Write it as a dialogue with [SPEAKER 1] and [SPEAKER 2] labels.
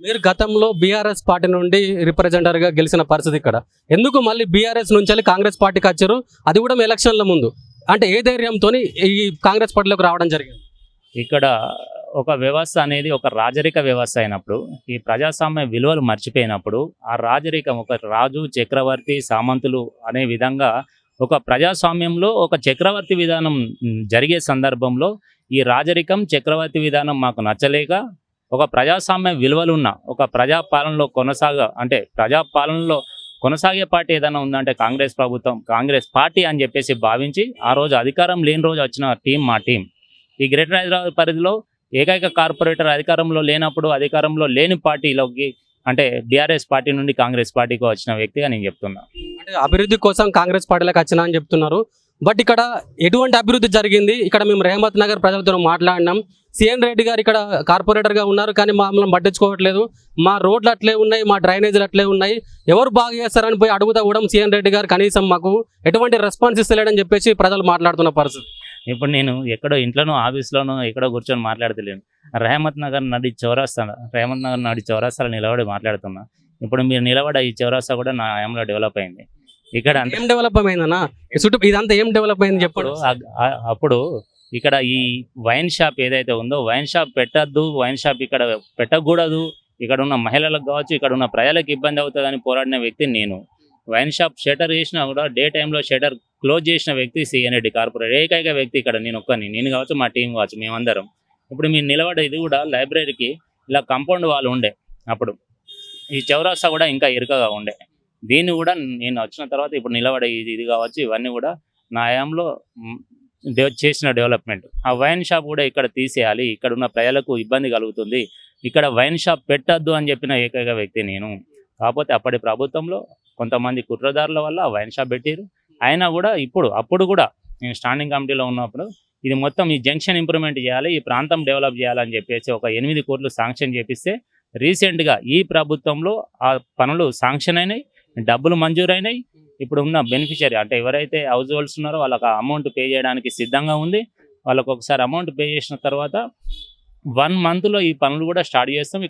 [SPEAKER 1] మీరు గతంలో BRS party నుండి రిప్రజెంటర్గా గెలిచిన పరిస్థితి ఇక్కడ. ఎందుకు మళ్ళీ బీఆర్ఎస్ నుంచి వెళ్ళి కాంగ్రెస్ పార్టీకి వచ్చారు? అది కూడా ఎలక్షన్ల ముందు. అంటే ఏ ధైర్యంతో ఈ కాంగ్రెస్ పార్టీలోకి రావడం జరిగింది?
[SPEAKER 2] ఇక్కడ ఒక వ్యవస్థ అనేది ఒక రాజరిక వ్యవస్థ అయినప్పుడు, ఈ ప్రజాస్వామ్య విలువలు మర్చిపోయినప్పుడు, ఆ రాజరికం ఒక రాజు, చక్రవర్తి, సామంతులు అనే విధంగా ఒక ప్రజాస్వామ్యంలో ఒక చక్రవర్తి విధానం జరిగే సందర్భంలో ఈ రాజరికం, చక్రవర్తి విధానం మాకు నచ్చలేక ఒక ప్రజాస్వామ్య విలువలున్న ఒక ప్రజాపాలనలో ప్రజాపాలనలో కొనసాగే పార్టీ ఏదైనా ఉందంటే కాంగ్రెస్ ప్రభుత్వం, కాంగ్రెస్ పార్టీ అని చెప్పేసి భావించి ఆ రోజు అధికారం లేని రోజు వచ్చిన టీం మా టీం. ఈ గ్రేటర్ హైదరాబాద్ పరిధిలో ఏకైక కార్పొరేటర్ అధికారంలో లేనప్పుడు అధికారంలో లేని పార్టీలోకి అంటే బీఆర్ఎస్ పార్టీ నుండి కాంగ్రెస్ పార్టీకి వచ్చిన వ్యక్తిగా నేను చెప్తున్నా.
[SPEAKER 1] అంటే అభివృద్ధి కోసం కాంగ్రెస్ పార్టీలోకి వచ్చినా అని చెప్తున్నారు. బట్ ఇక్కడ ఎటువంటి అభివృద్ధి జరిగింది? ఇక్కడ మేము రేహమత్ నగర్ ప్రజలతో మాట్లాడినాం. సిఎన్ రెడ్డి గారు ఇక్కడ కార్పొరేటర్గా ఉన్నారు, కానీ మమ్మల్ని పట్టించుకోవట్లేదు. మా రోడ్లు అట్లే ఉన్నాయి, మా డ్రైనేజీలు అట్లే ఉన్నాయి. ఎవరు బాగా చేస్తారని పోయి అడుగుతా కూడా సిఎన్ రెడ్డి గారు కనీసం మాకు ఎటువంటి రెస్పాన్స్ ఇస్తలేడని చెప్పేసి ప్రజలు మాట్లాడుతున్న పరిస్థితి.
[SPEAKER 2] ఇప్పుడు నేను ఎక్కడో ఇంట్లోనో ఆఫీస్లోనో ఎక్కడో కూర్చొని మాట్లాడతలేను. రేహమత్ నగర్ నడి చౌరాస్తాలో నిలబడి మాట్లాడుతున్నా. ఇప్పుడు మీరు నిలబడ ఈ చౌరాస్తా కూడా నా హయాంలో డెవలప్ అయింది. ఇక్కడ
[SPEAKER 1] ఏం డెవలప్ అయిందన్నా? చుట్టూ ఇదంతా ఏం డెవలప్ అయింది చెప్పడు.
[SPEAKER 2] అప్పుడు ఇక్కడ ఈ వైన్ షాప్ ఏదైతే ఉందో, వైన్ షాప్ పెట్టద్దు, వైన్ షాప్ ఇక్కడ పెట్టకూడదు, ఇక్కడ ఉన్న మహిళలకు కావచ్చు, ఇక్కడ ఉన్న ప్రజలకు ఇబ్బంది అవుతుందని పోరాడిన వ్యక్తి నేను. వైన్ షాప్ షటర్ చేసినా కూడా డే టైంలో షటర్ క్లోజ్ చేసిన వ్యక్తి సిఎన్ రెడ్డి కార్పొరేట్. ఏకైక వ్యక్తి ఇక్కడ నేను కావచ్చు, మా టీం కావచ్చు, మేమందరం. ఇప్పుడు మీరు నిలబడే ఇది కూడా లైబ్రరీకి ఇలా కాంపౌండ్ వాళ్ళు ఉండే. అప్పుడు ఈ చౌరాస్తా కూడా ఇంకా ఇరుకగా ఉండే. దీన్ని కూడా నేను వచ్చిన తర్వాత ఇప్పుడు నిలబడే ఇది కావచ్చు, ఇవన్నీ కూడా నా హయాంలో చేసిన డెవలప్మెంట్. ఆ వైన్ షాప్ కూడా ఇక్కడ తీసేయాలి, ఇక్కడ ఉన్న ప్రజలకు ఇబ్బంది కలుగుతుంది, ఇక్కడ వైన్ షాప్ పెట్టద్దు అని చెప్పిన ఏకైక వ్యక్తి నేను. కాకపోతే అప్పటి ప్రభుత్వంలో కొంతమంది కుట్రదారుల వల్ల వైన్ షాప్ పెట్టారు. అయినా కూడా అప్పుడు కూడా నేను స్టాండింగ్ కమిటీలో ఉన్నప్పుడు ఇది మొత్తం ఈ జంక్షన్ ఇంప్రూవ్మెంట్ చేయాలి, ఈ ప్రాంతం డెవలప్ చేయాలని చెప్పేసి ఒక 8 కోట్లు శాంక్షన్ చేపిస్తే రీసెంట్గా ఈ ప్రభుత్వంలో ఆ పనులు శాంక్షన్ అయినాయి, డబ్బులు మంజూరైనాయి. ఇప్పుడు ఉన్న బెనిఫిషియరీ అంటే ఎవరైతే హౌస్ హోల్డ్స్ ఉన్నారో వాళ్ళకి అమౌంట్ పే చేయడానికి సిద్ధంగా ఉంది. వాళ్ళకు ఒకసారి అమౌంట్ పే చేసిన తర్వాత 1 మంత్లో ఈ పనులు కూడా స్టార్ట్ చేస్తాం.